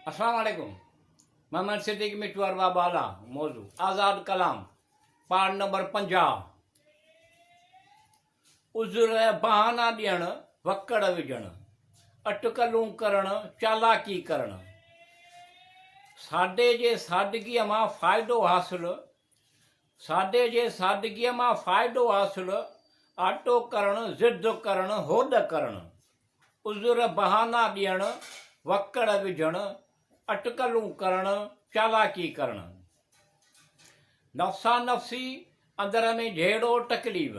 अस्सलाम वालेकुम। मोहम्मद सिद्दीक मिटवर बाला मौजू आज़ाद कलाम पाठ नंबर 50। उज़र बहाना ॾियणु वकड़ विझणु अटकलूं करणु चालाकी करणु साडे जे सादगीअ मां फ़ाइदो हासिलु साडे जे सादगीअ मां फ़ाइदो हासिलु आटो करणु ज़िद करणु होॾ करणु उज़र बहाना ॾियणु वकड़ विझणु अटकलूं करणु चालाकी करणु नफ़्सा नफ़्सी अंदर में जहिड़ो तकलीफ़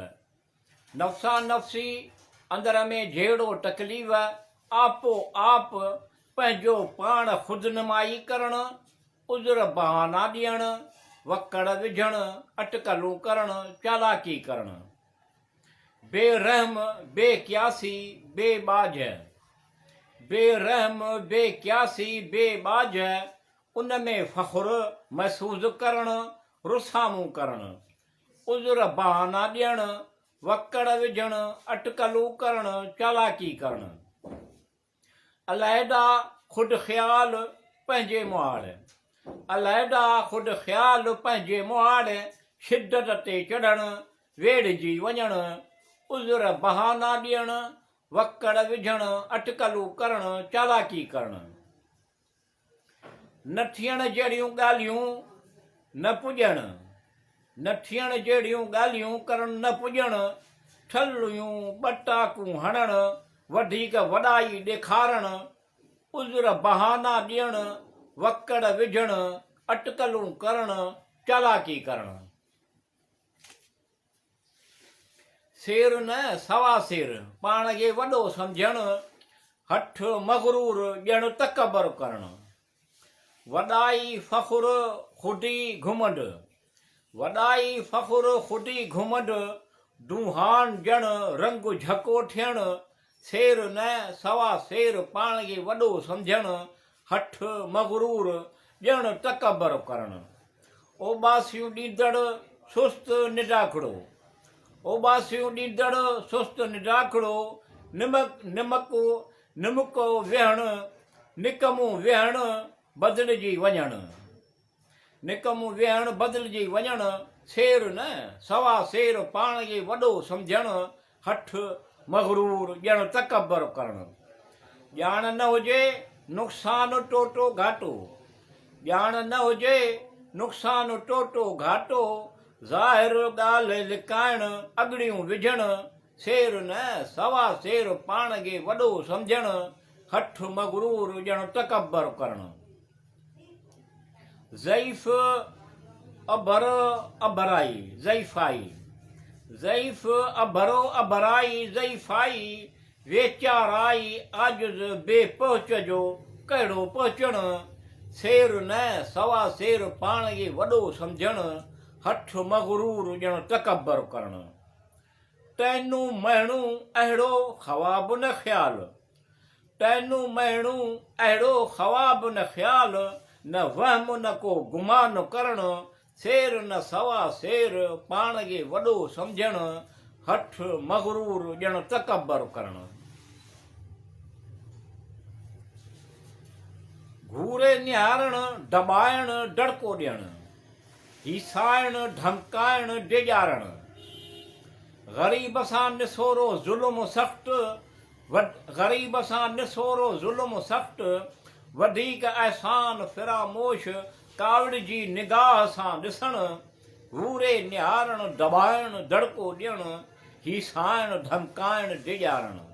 नफ़्सा नफ़्सी अंदर में जहिड़ो तकलीफ़ आपो आप पंहिंजो पाण ख़ुदनुमाई करणु उज़र बहाना ॾियणु वकड़ विझणु अटकलूं करणु चालाकी करणु बेरहम बेक़यासी बेबाझ बेरहम बेक़यासी बेबाझ उन में फ़ख़्रु महसूस करणु रुसामू करणु उज़र बहाना ॾियणु वकड़ विझणु अटकलूं करणु चालाकी करणु अलहदा ख़ुदि ख़्यालु पंहिंजे मुहाड़ अलहदा ख़ुदि ख़्यालु पंहिंजे मुहाड़ शिदत ते चढ़णु वेड़िजी वञणु उज़र बहाना ॾियणु वकड़ विझणु अटकलूं करणु चालाकी करणु न थियण जहिड़ियूं ॻाल्हियूं न पुॼणु न थियण जहिड़ियूं ॻाल्हियूं करणु न पुॼणु ठलियूं ॿटाकूं हणणु वधीक वॾाई ॾेखारणु उज़र बहाना ॾियणु वकड़ विझणु अटकलूं करणु चालाकी करणु शेर न सवा शेर पाण खे वॾो सम्झणु हठ मग़रूर ॼणु तकबर करणु वॾाई फ़ख़्रु ख़ुदी घुमंड वॾाई फ़ख़्रु ख़ुदी घुमंड दूहान ॼणु रंग झको थियणु शेर न सवा शेर पाण खे वॾो सम्झणु हठ मग़रूर ॼणु तकबर करणु ओबासियूं ॾींदड़ सुस्त निडाखड़ो ओबासियूं ॾींदड़ सुस्त निडाखड़ो निमको विहणु निकमूं विहणु बदिलजी वञणु निकमूं विहणु बदिलजी वञणु शेर न सवा शेर पाण खे वॾो सम्झणु हठ मग़रूर ॼणु तकबर करणु ॼाण न हुजे नुक़सानु टोटो घाटो ॼाण न हुजे नुक़सानु टोटो घाटो ज़ाहिर ॻाल्हि लिकाइणु अॻड़ियूं विझणु शेर न सवा शेर पाण खे वॾो सम्झणु हठ मग़रूर ॼणु तकबर करणु ज़ईफ़ अभर अभराई ज़ईफ़ाई ज़ईफ़ अभरो अभराई ज़ईफ़ाई वेचाराई आजिज़ बेपहुच जो कहिड़ो पहुचणु शेर न सवा शेर पाण खे वॾो सम्झणु हठ मग़रूर ॼणु तकबर करणु तैनू महणू अहिड़ो ख़वाब न ख़्यालु तैनू महणू अहिड़ो ख़वाब न ख़्यालु न वहम न को गुमान करणु शेर न सवा शेर पाण खे वॾो सम्झणु हठ मग़रूर ॼणु तकबर करणु घूरे निहारणु दॿाइणु डड़को ॾियणु हीसाइणु धमकाइणु डिॼारणु ग़रीब सां निसोरो ज़ुल्म सख़्तु ग़रीब सां निसोरो ज़ुल्म सख़्तु वधीक अहसान फ़िरामोश कावड़ जी निगाह सां ॾिसणु घूरे निहारणु दॿाइणु दड़को ॾियणु हीसाइणु धमकाइणु डिॼारणु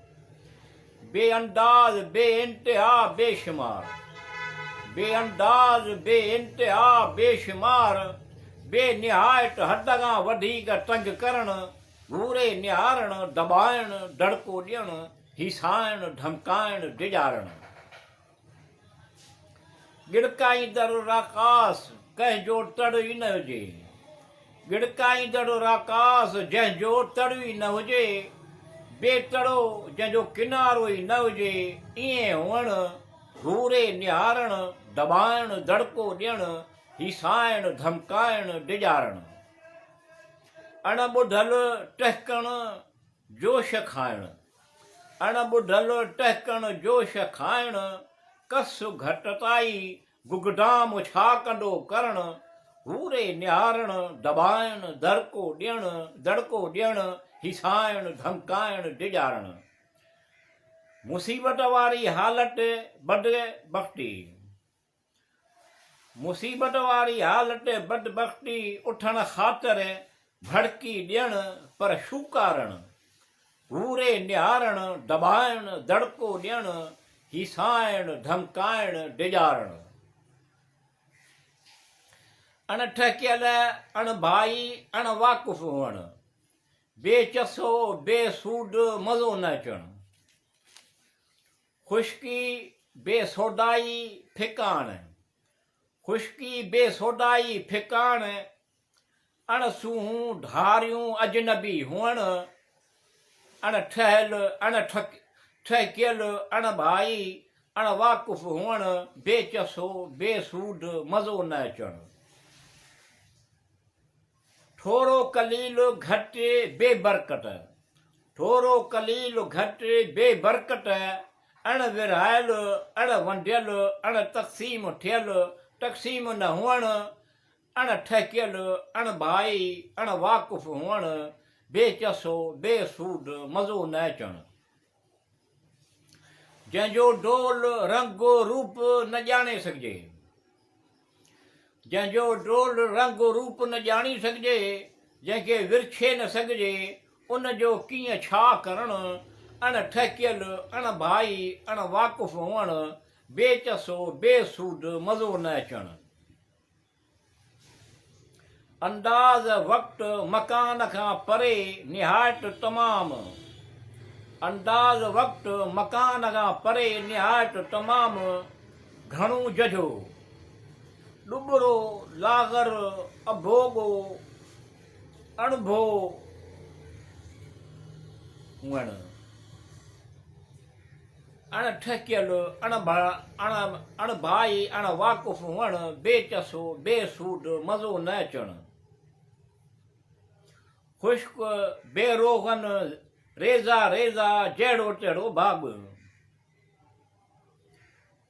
बेअंदाज़ बेइंतिहा बेशुमार बेअंदाज़ बेइंतिहा बेशुमार बेनिहायत हद खां वधीक तंग करणु घूरे निहारणु दॿाइणु दड़को ॾियणु हीसाइणु धमकाइणु डिॼारणु गिड़काईंदड़ राकास कंहिंजो तड़ ई न हुजे गिड़काईंदड़ राकास जंहिंजो तड़ ई न हुजे बेतड़ो जंहिंजो किनारो ई न हुजे ईअं हुअणु घूरे निहारणु दॿाइणु दड़को ॾियणु हीसाइणु धमकाइणु डिॼारणु अणॿुधल टहिकणु जोश खाइणु अणॿुधल टहिकणु जोश खाइणु कस घटताई गुगडाम छा कंडो करण हूरे निहारण दबाइण दड़को ॾियण हिसाइण धमकाइण डिॼारण मुसीबत वारी हालत बदबख्ती मुसीबत वारी हालत बदबख्ती उठण ख़ातिर भड़की ॾियण पर शूकारण हूरे निहारण दबाइण दड़को ॾियण हिसाइण धमकाइण डिॼारण अणठकियल अणभाई अणवाकुफ़ हुअण बेचसो बेसूद मज़ो न अचण खुश्की बेसोडाई फिकाण खुश्की बेसोडाई फिकाण अणसूहूं ढारियूं अजनबी हुअण अणठकियल अणभाई अणवाकुफ़ हुअण बेचसो बेसूद मज़ो न अचण थोरो कलील घटि बेबरकत थोरो कलील घटि बेबरकत अण विरहायल अण वंडियल अण तक़सीम थियल तक़सीम न हुअण अणठकियल अणभाई अणवाकुफ़ हुअण बेचसो बेसूद मज़ो न अचण जंहिंजो डोल रंग रूप न ॼाणे सघिजे जंहिंजो डोल रंग रूप न ॼाणी सघिजे जंहिंखे विरछे न सघिजे उनजो कीअं छा करण अणठकियल अणभाई अणवाकुफ़ हुअण बेचसो बेसूद मज़ो न अचण अंदाज़ वक़्तु मकान खां परे निहायत तमामु अंदाज़ वक़्तु मकान खां परे निहायत तमामु घणो जझो ॾुबरो लागर अभोगो अणभो हुअण अणठकियल अणभाई अणवाकुफ़ हुअण बेचसो बेसूद मज़ो न अचण खुश्क बेरोगन रेज़ा रेज़ा जहिड़ो तहिड़ो भाॻ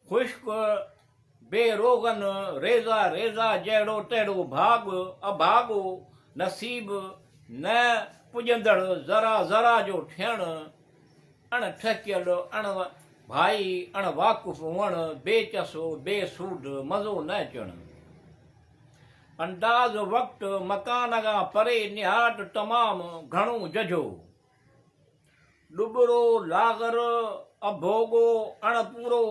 खुश्क बेरोगन रेज़ा रेज़ा जहिड़ो तहिड़ो भाॻ अभाॻो नसीब न पुॼंदड़ ज़रा ज़रा जो थियण अणठकियल अणभाई अणवाकुफ़ हुअण बेचसो बेसूद मज़ो न अचण अंदाज़ वक़्तु मकान खां परे निहायत तमामु घणो जझो ॾुबरो लागर अभोगो अणपूरो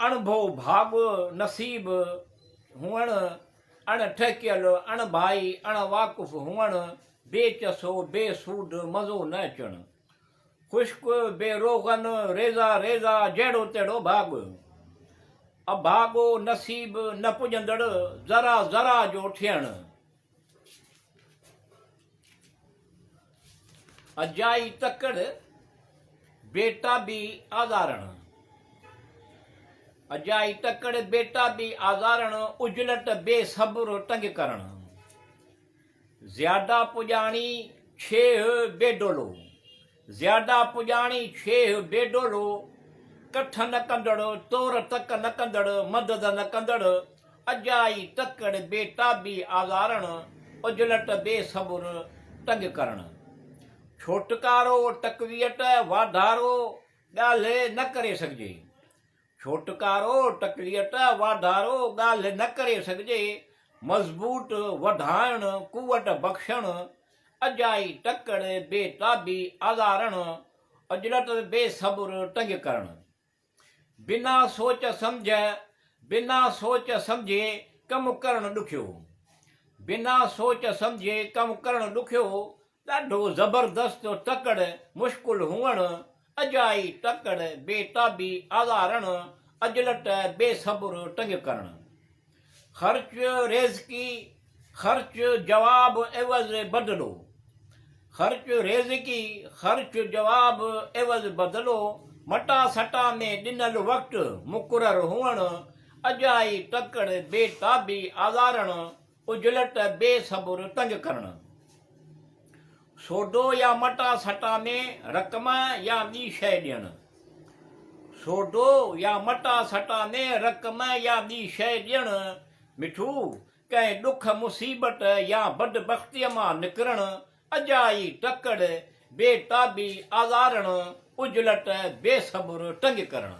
अणभो भाॻ नसीब हुअण अणठकियल अणभाई अणवाकुफ़ हुअण बेचसो बेसूद मज़ो न अचण खुश्क बेरोगन रेज़ा रेज़ा जहिड़ो तहिड़ो भाॻ अभाॻो नसीब न पुॼंदड़ ज़रा ज़रा जो थियण अजाई तकड़ बेताबी आज़ारण अजाई तकड़ बेताबी आज़ारण उजलत बेसब्र तंग करण ज़्यादा पुॼाणी छेह बेडोलो ज़्यादा पुॼाणी छेह बेडोलो कठ न कंदड़ तोर तक न कंदड़ मदद न कंदड़ अजाई तकड़ बेताबी आज़ारण उजलत बेसब्र तंग करण छोटकारो तकवीयत वाधारो ॻाल्हि न करे सघिजे छोटकारो तकवीयत वाधारो ॻाल्हि न करे सघिजे मज़बूत वधाइण कुवत बख़्शण अजाई तकड़ बेताबी आज़ारण उजलत बेसब्र तंग करण बिना सोच सम्झे कमु करणु ॾुखियो बिना सोच सम्झे कमु करणु ॾुखियो ॾाढो ज़बरदस्त तकड़ मुश्किल हुअण अजाई तकड़ बेताबी आज़ारण अजलत बेसब्र तंग करण ख़र्च रेज़की ख़र्च जवाब एवज़ बदिलो ख़र्च रेज़की ख़र्च जवाब एवज़ बदिलो मटा सटा में ॾिनल वक़्तु मुक़ररु हुअण अजाई तकड़ बेताबी आज़ारण उजलत बेसब्र तंग करण सोडो या मटा सटा में रक़म या ॿी शइ ॾियणु सोडो या मटा सटा ने रक़म या ॿी शइ ॾियणु मिठू कंहिं ॾुख मुसीबत या बदबख़्तीअ मां निकिरणु अजाई टकड़ बेताबी आज़ारणु उजलट बेसब्र टंग करणु।